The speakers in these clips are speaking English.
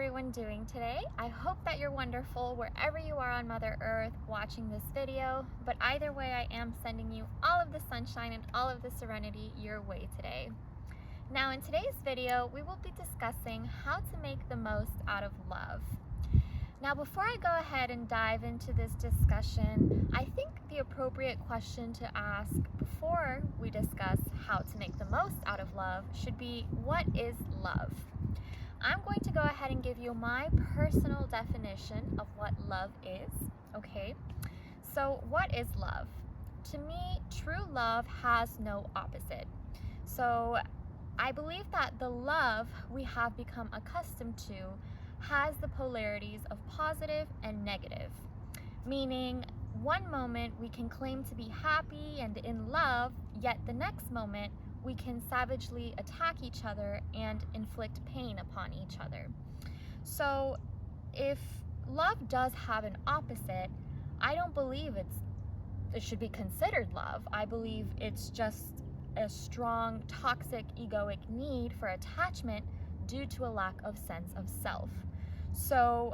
everyone doing today? I hope that you're wonderful wherever you are on Mother Earth watching this video, but either way I am sending you all of the sunshine and all of the serenity your way today. Now in today's video, we will be discussing how to make the most out of love. Now before I go ahead and dive into this discussion, I think the appropriate question to ask before we discuss how to make the most out of love should be, what is love? I'm going to go ahead and give you my personal definition of what love is, okay? So what is love? To me, true love has no opposite. So I believe that the love we have become accustomed to has the polarities of positive and negative, meaning one moment we can claim to be happy and in love, yet the next moment we can savagely attack each other and inflict pain upon each other. So if love does have an opposite, I don't believe it should be considered love. I believe it's just a strong, toxic, egoic need for attachment due to a lack of sense of self. So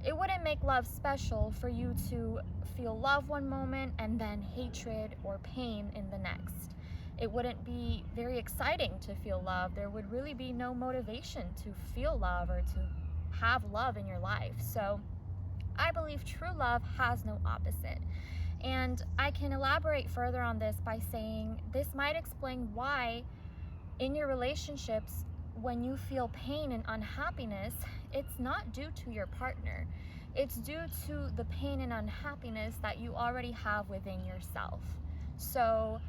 it wouldn't make love special for you to feel love one moment and then hatred or pain in the next. It wouldn't be very exciting to feel love. There would really be no motivation to feel love or to have love in your life. So I believe true love has no opposite. And I can elaborate further on this by saying this might explain why in your relationships, when you feel pain and unhappiness, it's not due to your partner. It's due to the pain and unhappiness that you already have within yourself. So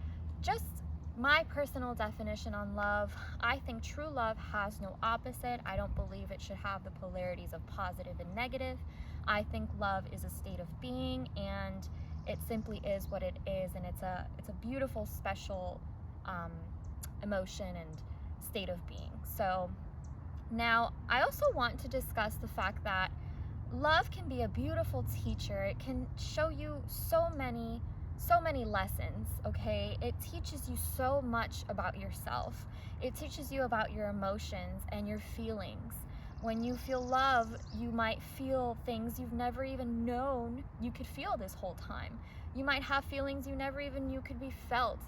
just my personal definition on love, I think true love has no opposite. I don't believe it should have the polarities of positive and negative. I think love is a state of being, and it simply is what it is, and it's a beautiful, special emotion and state of being. So now I also want to discuss the fact that love can be a beautiful teacher. It can show you so many lessons, okay? It teaches you so much about yourself. It teaches you about your emotions and your feelings. When you feel love, you might feel things you've never even known you could feel this whole time. You might have feelings you never even knew could be felt.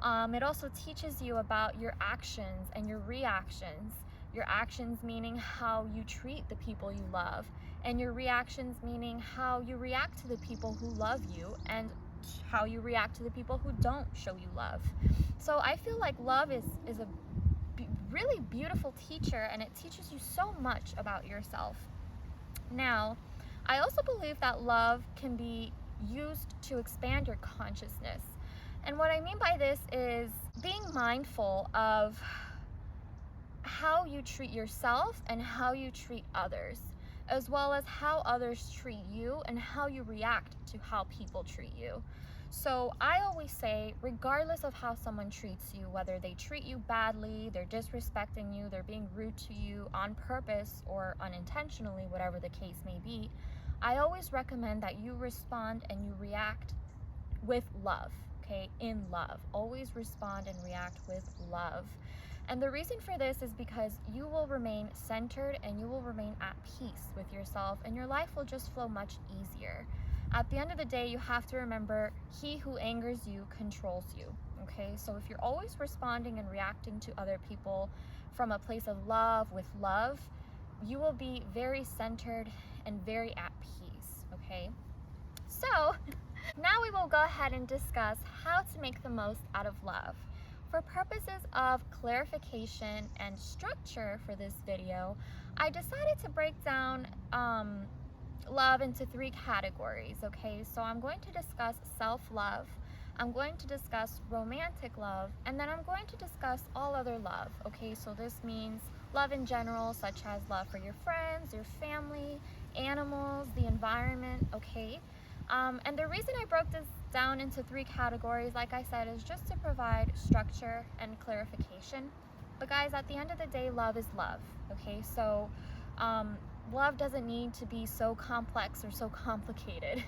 It also teaches you about your actions and your reactions. Your actions meaning how you treat the people you love, and your reactions meaning how you react to the people who love you and how you react to the people who don't show you love. So I feel like love is a really beautiful teacher, and it teaches you so much about yourself. Now, I also believe that love can be used to expand your consciousness. And what I mean by this is being mindful of how you treat yourself and how you treat others, as well as how others treat you and how you react to how people treat you. So I always say, regardless of how someone treats you, whether they treat you badly, they're disrespecting you, they're being rude to you on purpose or unintentionally, whatever the case may be, I always recommend that you respond and you react with love, okay? In love. Always respond and react with love. And the reason for this is because you will remain centered and you will remain at peace with yourself, and your life will just flow much easier. At the end of the day, you have to remember, he who angers you controls you, okay? So if you're always responding and reacting to other people from a place of love, with love, you will be very centered and very at peace, okay? So now we will go ahead and discuss how to make the most out of love. For purposes of clarification and structure for this video, I decided to break down love into 3 categories, okay? So I'm going to discuss self-love, I'm going to discuss romantic love, and then I'm going to discuss all other love, okay? So this means love in general, such as love for your friends, your family, animals, the environment, okay? And the reason I broke this down into 3 categories, like I said, is just to provide structure and clarification. But guys, at the end of the day, love is love, okay? So love doesn't need to be so complex or so complicated.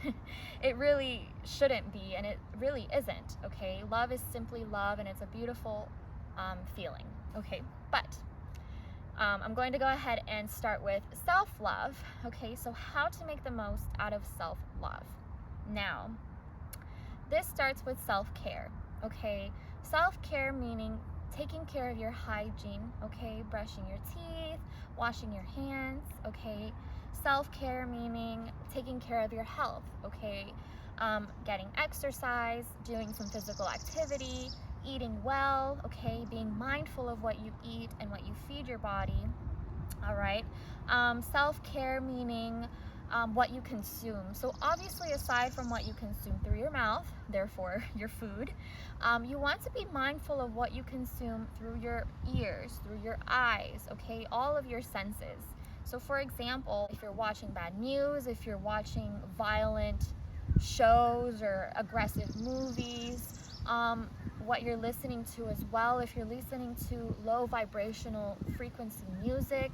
It really shouldn't be, and it really isn't, okay? Love is simply love, and it's a beautiful feeling, okay? But I'm going to go ahead and start with self-love. Okay, so how to make the most out of self-love. Now, this starts with self-care. Okay, self-care meaning taking care of your hygiene. Okay, brushing your teeth, washing your hands. Okay, self-care meaning taking care of your health. Okay, getting exercise, doing some physical activity, eating well. Okay, being mindful of what you eat and what you feed your body. All right, self-care meaning what you consume. So obviously, aside from what you consume through your mouth, therefore your food, you want to be mindful of what you consume through your ears, through your eyes, okay, all of your senses. So for example, if you're watching bad news, if you're watching violent shows or aggressive movies, what you're listening to as well, if you're listening to low vibrational frequency music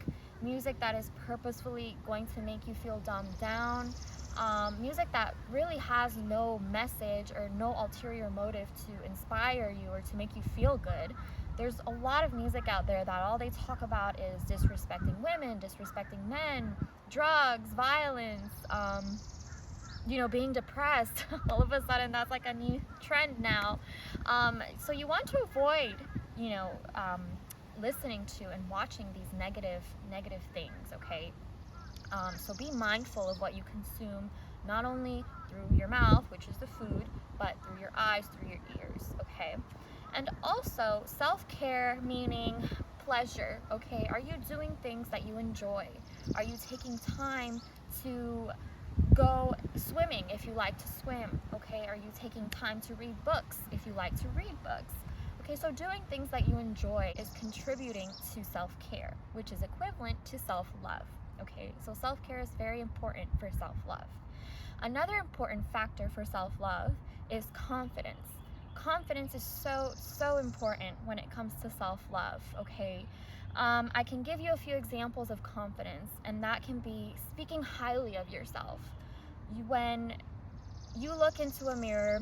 that is purposefully going to make you feel dumbed down, music that really has no message or no ulterior motive to inspire you or to make you feel good. There's a lot of music out there that all they talk about is disrespecting women, disrespecting men, drugs, violence, being depressed. All of a sudden that's like a new trend now. So you want to avoid, listening to and watching these negative things, okay? So be mindful of what you consume, not only through your mouth, which is the food, but through your eyes, through your ears, okay? And also self-care meaning pleasure, okay? Are you doing things that you enjoy? Are you taking time to go swimming if you like to swim, okay? Are you taking time to read books if you like to read books? Okay, so doing things that you enjoy is contributing to self-care, which is equivalent to self-love, okay? So self-care is very important for self-love. Another important factor for self-love is confidence. Confidence is so important when it comes to self-love, okay? I can give you a few examples of confidence, and that can be speaking highly of yourself. When you look into a mirror,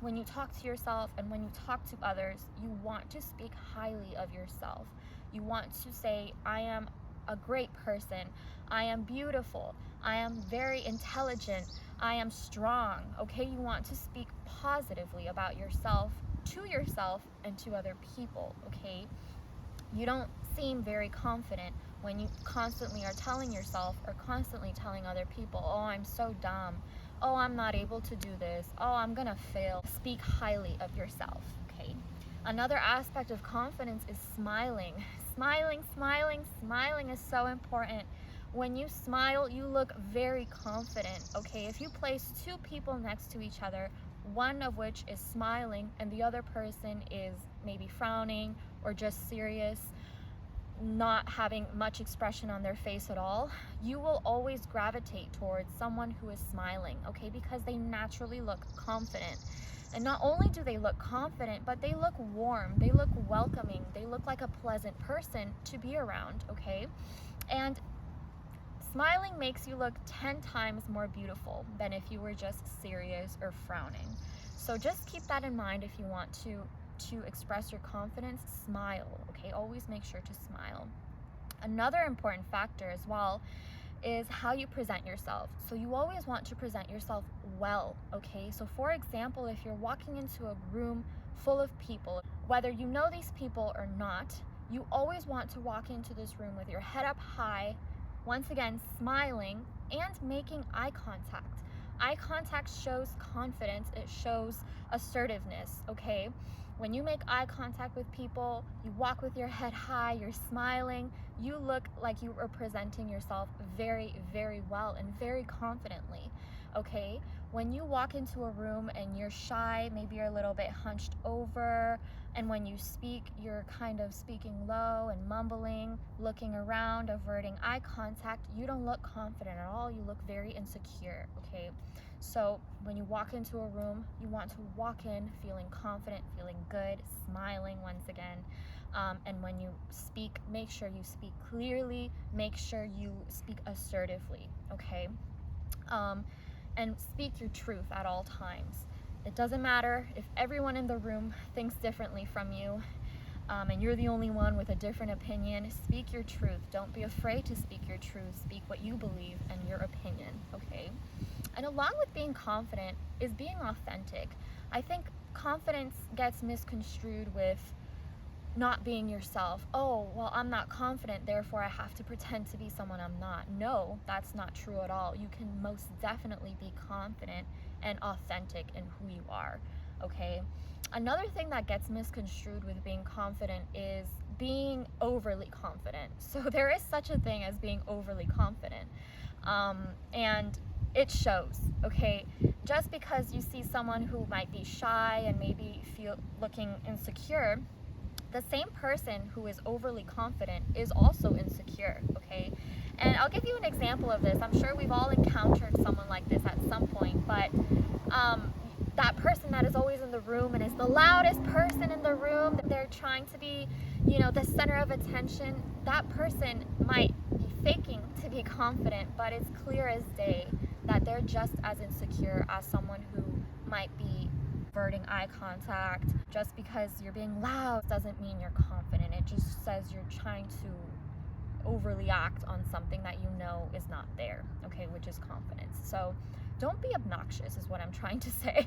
when you talk to yourself and when you talk to others, you want to speak highly of yourself. You want to say, I am a great person, I am beautiful, I am very intelligent, I am strong, okay? You want to speak positively about yourself, to yourself and to other people, okay? You don't seem very confident when you constantly are telling yourself or constantly telling other people, oh, I'm so dumb, oh, I'm not able to do this, oh, I'm gonna fail. Speak highly of yourself, okay? Another aspect of confidence is smiling. Smiling is so important. When you smile, you look very confident, okay? If you place two people next to each other, one of which is smiling and the other person is maybe frowning or just serious, not having much expression on their face at all, you will always gravitate towards someone who is smiling, okay? Because they naturally look confident. And not only do they look confident, but they look warm, they look welcoming, they look like a pleasant person to be around, okay? And smiling makes you look 10 times more beautiful than if you were just serious or frowning. So just keep that in mind if you want to express your confidence. Smile, okay? Always make sure to smile. Another important factor as well is how you present yourself. So you always want to present yourself well, okay? So for example, if you're walking into a room full of people, whether you know these people or not, you always want to walk into this room with your head up high, once again smiling and making eye contact. Eye contact shows confidence, it shows assertiveness, okay? When you make eye contact with people, you walk with your head high, you're smiling, you look like you are presenting yourself very, very well and very confidently, okay? When you walk into a room and you're shy, maybe you're a little bit hunched over, and when you speak, you're kind of speaking low and mumbling, looking around, averting eye contact, you don't look confident at all, you look very insecure, okay? So when you walk into a room, you want to walk in feeling confident, feeling good, smiling once again. And when you speak, make sure you speak clearly, make sure you speak assertively, okay? And speak your truth at all times. It doesn't matter if everyone in the room thinks differently from you. and you're the only one with a different opinion, speak your truth. Don't be afraid to speak your truth. Speak what you believe and your opinion, okay? And along with being confident is being authentic. I think confidence gets misconstrued with not being yourself. Oh, well, I'm not confident, therefore I have to pretend to be someone I'm not. No, that's not true at all. You can most definitely be confident and authentic in who you are, okay? Another thing that gets misconstrued with being confident is being overly confident. So there is such a thing as being overly confident. And it shows, okay? Just because you see someone who might be shy and maybe looking insecure, the same person who is overly confident is also insecure, okay? And I'll give you an example of this. I'm sure we've all encountered someone like this at some point, but that person that is always in the room and is the loudest person in the room, they're trying to be, you know, the center of attention, that person might be faking to be confident, but it's clear as day that they're just as insecure as someone who might be averting eye contact. Just because you're being loud doesn't mean you're confident. It just says you're trying to overly act on something that you know is not there, okay, which is confidence. So don't be obnoxious is what I'm trying to say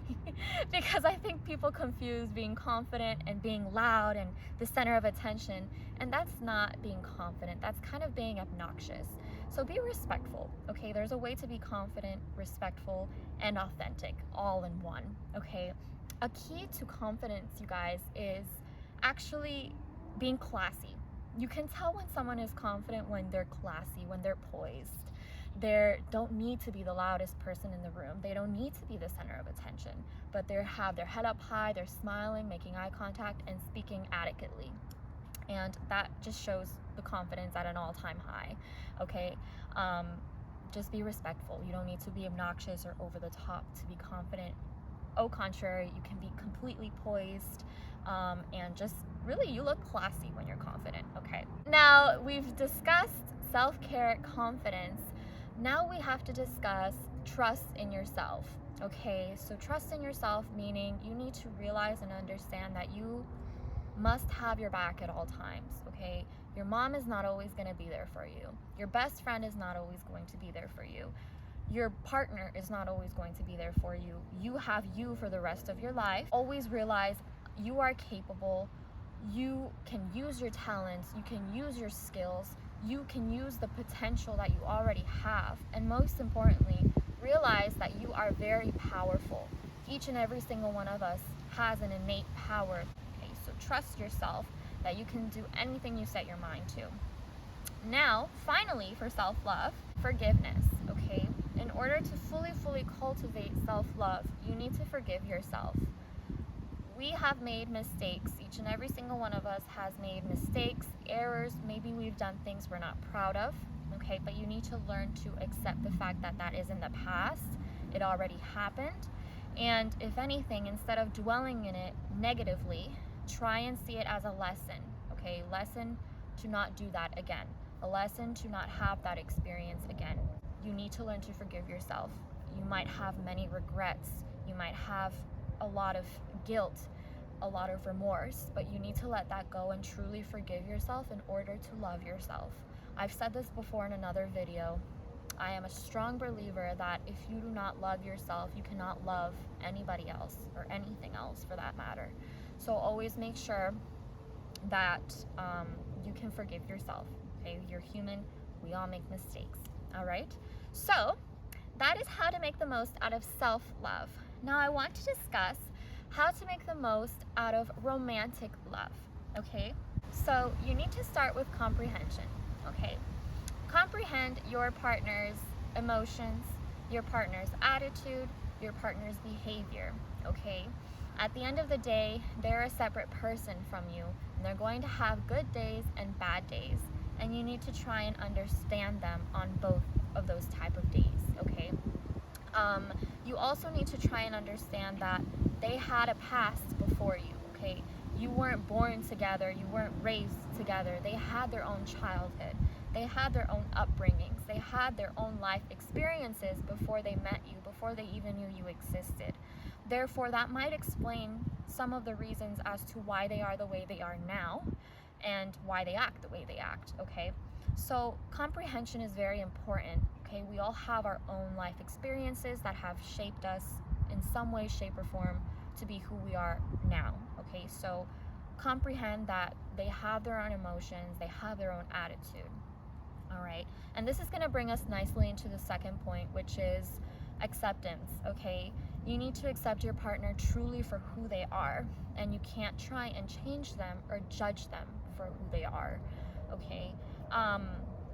because I think people confuse being confident and being loud and the center of attention, and that's not being confident. That's kind of being obnoxious. So be respectful, okay? There's a way to be confident, respectful, and authentic all in one, okay? A key to confidence, you guys, is actually being classy. You can tell when someone is confident when they're classy, when they're poised. They don't need to be the loudest person in the room. They don't need to be the center of attention, but they have their head up high, they're smiling, making eye contact, and speaking adequately. And that just shows the confidence at an all-time high, okay? Just be respectful. You don't need to be obnoxious or over the top to be confident. Au contrary, you can be completely poised, and just really, you look classy when you're confident, okay? Now, we've discussed self-care, confidence. Now we have to discuss trust in yourself, okay? So trust in yourself, meaning you need to realize and understand that you must have your back at all times, okay? Your mom is not always going to be there for you. Your best friend is not always going to be there for you. Your partner is not always going to be there for you. You have you for the rest of your life. Always realize you are capable. You can use your talents. You can use your skills. You can use the potential that you already have. And most importantly, realize that you are very powerful. Each and every single one of us has an innate power. Okay, so trust yourself that you can do anything you set your mind to. Now, finally, for self-love, forgiveness, okay? In order to fully cultivate self-love, you need to forgive yourself. We have made mistakes. Each and every single one of us has made mistakes, errors. Maybe we've done things we're not proud of, okay? But you need to learn to accept the fact that that is in the past. It already happened. And if anything, instead of dwelling in it negatively, try and see it as a lesson, okay? Lesson to not do that again. A lesson to not have that experience again. You need to learn to forgive yourself. You might have many regrets. You might have a lot of guilt, a lot of remorse, but you need to let that go and truly forgive yourself in order to love yourself. I've said this before in another video. I am a strong believer that if you do not love yourself, you cannot love anybody else or anything else for that matter. So always make sure that you can forgive yourself, okay? You're human, we all make mistakes, all right? So that is how to make the most out of self-love. Now I want to discuss how to make the most out of romantic love, okay? So you need to start with comprehension, okay? Comprehend your partner's emotions, your partner's attitude, your partner's behavior, okay? At the end of the day, they're a separate person from you, and they're going to have good days and bad days, and you need to try and understand them on both of those type of days, okay? You also need to try and understand that they had a past before you, okay? You weren't born together, you weren't raised together. They had their own childhood. They had their own upbringings. They had their own life experiences before they met you, before they even knew you existed. Therefore, that might explain some of the reasons as to why they are the way they are now and why they act the way they act, okay? So comprehension is very important, okay? We all have our own life experiences that have shaped us in some way, shape, or form to be who we are now, okay? So comprehend that they have their own emotions, they have their own attitude, all right? And this is going to bring us nicely into the second point, which is acceptance, okay? You need to accept your partner truly for who they are, and you can't try and change them or judge them for who they are, okay?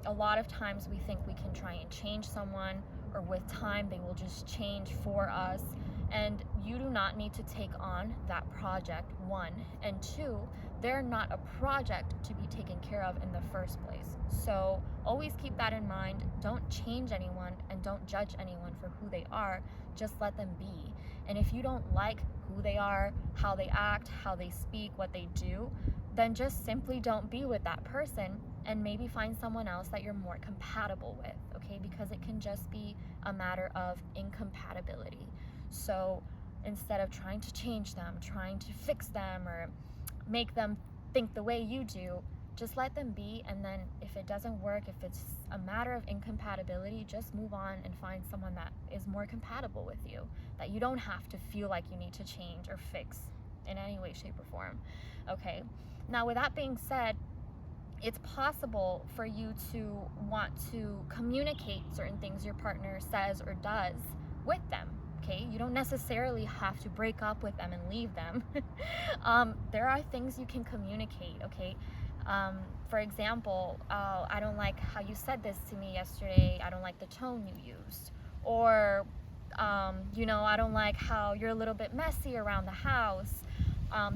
A lot of times we think we can try and change someone, or with time they will just change for us, and you do not need to take on that project, one, and two, they're not a project to be taken care of in the first place. So always keep that in mind. Don't change anyone and don't judge anyone for who they are. Just let them be. And if you don't like who they are, how they act, how they speak, what they do, then just simply don't be with that person, and maybe find someone else that you're more compatible with, okay? Because it can just be a matter of incompatibility. So instead of trying to change them, trying to fix them, or make them think the way you do, just let them be. And then if it doesn't work, if it's a matter of incompatibility, just move on and find someone that is more compatible with you, that you don't have to feel like you need to change or fix in any way, shape, or form, okay? Now, with that being said, it's possible for you to want to communicate certain things your partner says or does with them, okay? You don't necessarily have to break up with them and leave them. There are things you can communicate, okay? For example, I don't like how you said this to me yesterday. I don't like the tone you used. Or, you know, I don't like how you're a little bit messy around the house.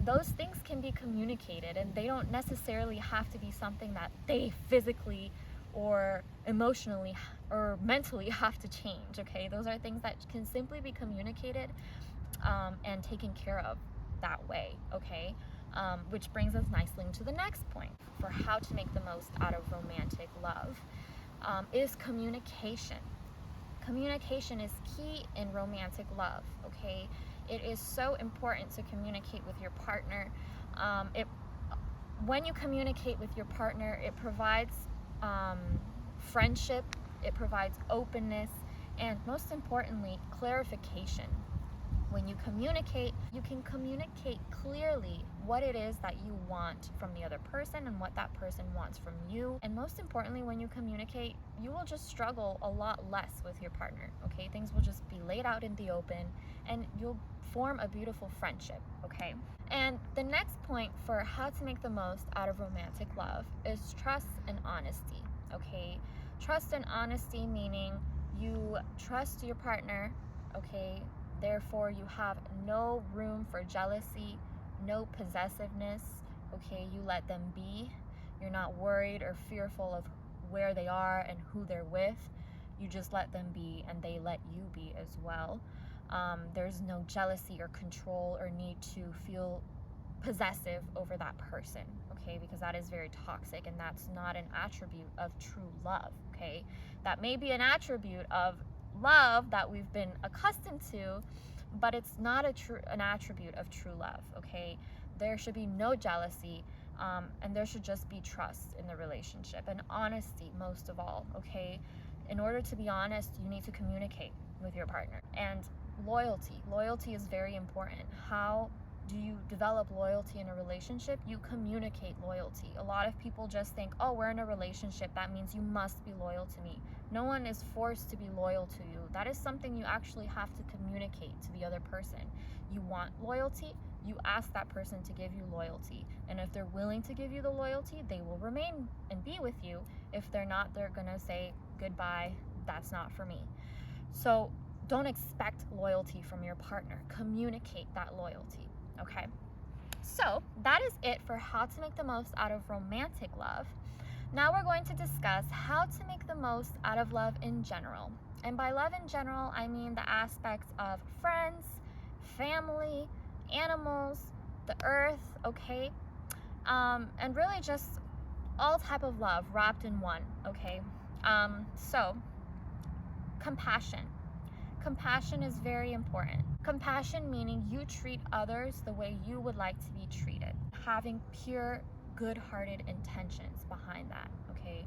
Those things can be communicated, and they don't necessarily have to be something that they physically or emotionally or mentally have to change, okay? Those are things that can simply be communicated and taken care of that way, okay? Which brings us nicely into the next point for how to make the most out of romantic love, is communication. Communication is key in romantic love, okay? It is so important to communicate with your partner. When you communicate with your partner, it provides friendship, it provides openness, and most importantly, clarification. When you communicate, you can communicate clearly what it is that you want from the other person and what that person wants from you. And most importantly, when you communicate, you will just struggle a lot less with your partner, okay? Things will just be laid out in the open, and you'll form a beautiful friendship, okay? And the next point for how to make the most out of romantic love is trust and honesty, okay? Trust and honesty meaning you trust your partner, okay? Therefore, you have no room for jealousy, no possessiveness, okay? You let them be. You're not worried or fearful of where they are and who they're with. You just let them be, and they let you be as well. There's no jealousy or control or need to feel possessive over that person, okay? Because that is very toxic, and that's not an attribute of true love, okay? That may be an attribute of love that we've been accustomed to, but it's not an attribute of true love, okay? There should be no jealousy, and there should just be trust in the relationship, and honesty most of all, okay? In order to be honest, you need to communicate with your partner. And loyalty is very important. How do you develop loyalty in a relationship? You communicate loyalty. A lot of people just think, oh, we're in a relationship, that means you must be loyal to me. No one is forced to be loyal to you. That is something you actually have to communicate to the other person. You want loyalty, you ask that person to give you loyalty. And if they're willing to give you the loyalty, they will remain and be with you. If they're not, they're gonna say, goodbye, that's not for me. So don't expect loyalty from your partner. Communicate that loyalty, okay? So that is it for how to make the most out of romantic love. Now we're going to discuss how to make the most out of love in general. And by love in general, I mean the aspects of friends, family, animals, the earth, okay? And really just all type of love wrapped in one, okay? So, compassion. Compassion is very important. Compassion meaning you treat others the way you would like to be treated. Having pure, good-hearted intentions behind that, okay?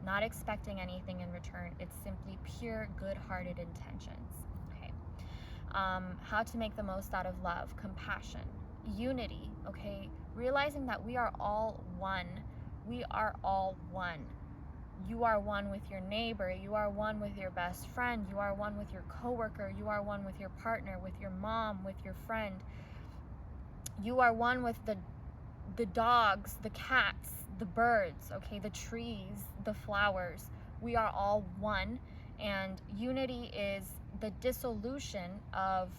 Not expecting anything in return. It's simply pure, good-hearted intentions, okay? How to make the most out of love. Compassion. Unity, okay? Realizing that we are all one. We are all one. You are one with your neighbor, you are one with your best friend, you are one with your coworker, you are one with your partner, with your mom, with your friend. You are one with the dogs, the cats, the birds, okay, the trees, the flowers. We are all one, and unity is the dissolution of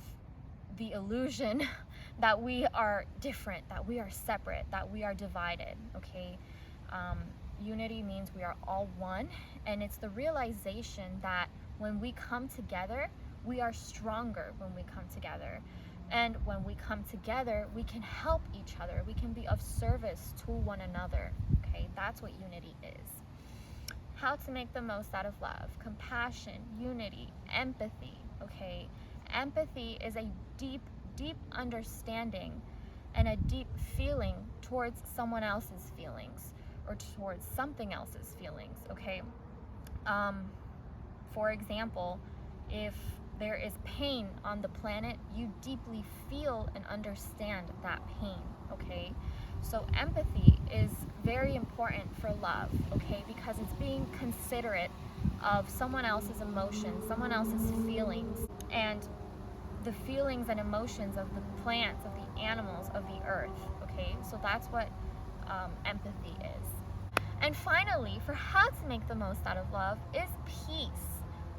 the illusion that we are different, that we are separate, that we are divided, okay? Unity means we are all one, and it's the realization that when we come together, we are stronger when we come together. And when we come together, we can help each other. We can be of service to one another, okay? That's what unity is. How to make the most out of love. Compassion, unity, empathy, okay? Empathy is a deep, deep understanding and a deep feeling towards someone else's feelings, or towards something else's feelings, okay? For example, if there is pain on the planet, you deeply feel and understand that pain, okay? So empathy is very important for love, okay? Because it's being considerate of someone else's emotions, someone else's feelings, and the feelings and emotions of the plants, of the animals, of the earth, okay? So that's what empathy is. And finally, for how to make the most out of love is peace.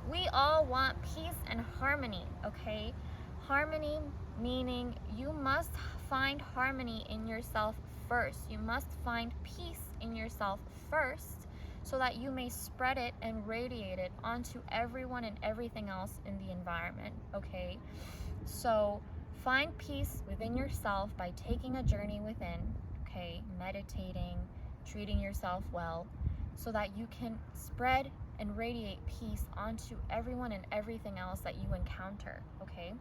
We all want peace and harmony, okay? Harmony meaning you must find harmony in yourself first. You must find peace in yourself first so that you may spread it and radiate it onto everyone and everything else in the environment, okay? So find peace within yourself by taking a journey within, okay? Meditating, treating yourself well, so that you can spread and radiate peace onto everyone and everything else that you encounter, okay?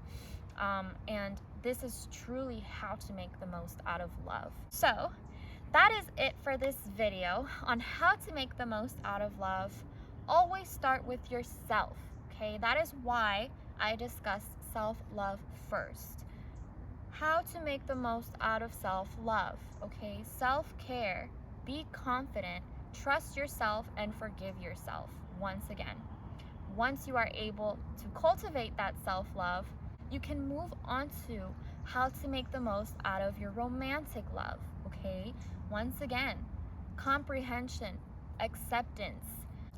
And this is truly how to make the most out of love. So that is it for this video on how to make the most out of love. Always start with yourself, okay? That is why I discuss self-love first. How to make the most out of self-love, okay? Self-care. Be confident, trust yourself, and forgive yourself. Once again, once you are able to cultivate that self-love, you can move on to how to make the most out of your romantic love, okay? Once again, comprehension, acceptance,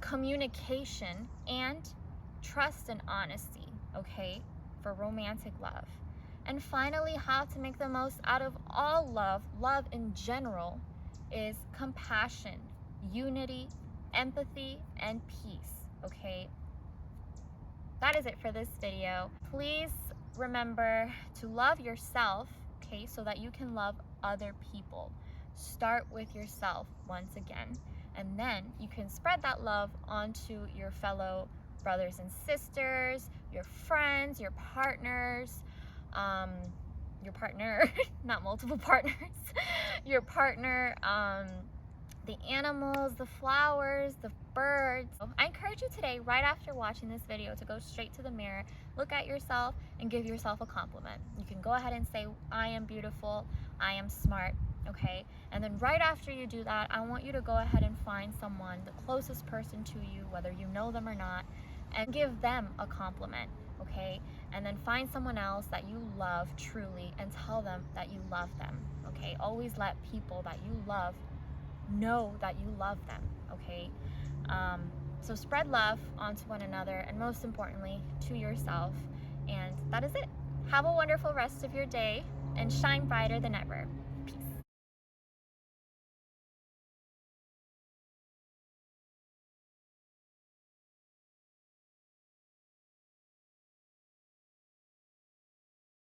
communication, and trust and honesty, okay? For romantic love. And finally, how to make the most out of all love, love in general, is compassion, unity, empathy, and peace, okay? That is it for this video. Please remember to love yourself, okay, so that you can love other people. Start with yourself once again, and then you can spread that love onto your fellow brothers and sisters, your friends, your partners, not multiple partners, your partner, the animals, the flowers, the birds. I encourage you today, right after watching this video, to go straight to the mirror, look at yourself, and give yourself a compliment. You can go ahead and say, I am beautiful, I am smart, okay? And then right after you do that, I want you to go ahead and find someone, the closest person to you, whether you know them or not, and give them a compliment, okay? And then find someone else that you love truly and tell them that you love them, okay? Always let people that you love know that you love them, okay? So spread love onto one another, and most importantly, to yourself. And that is it. Have a wonderful rest of your day, and shine brighter than ever.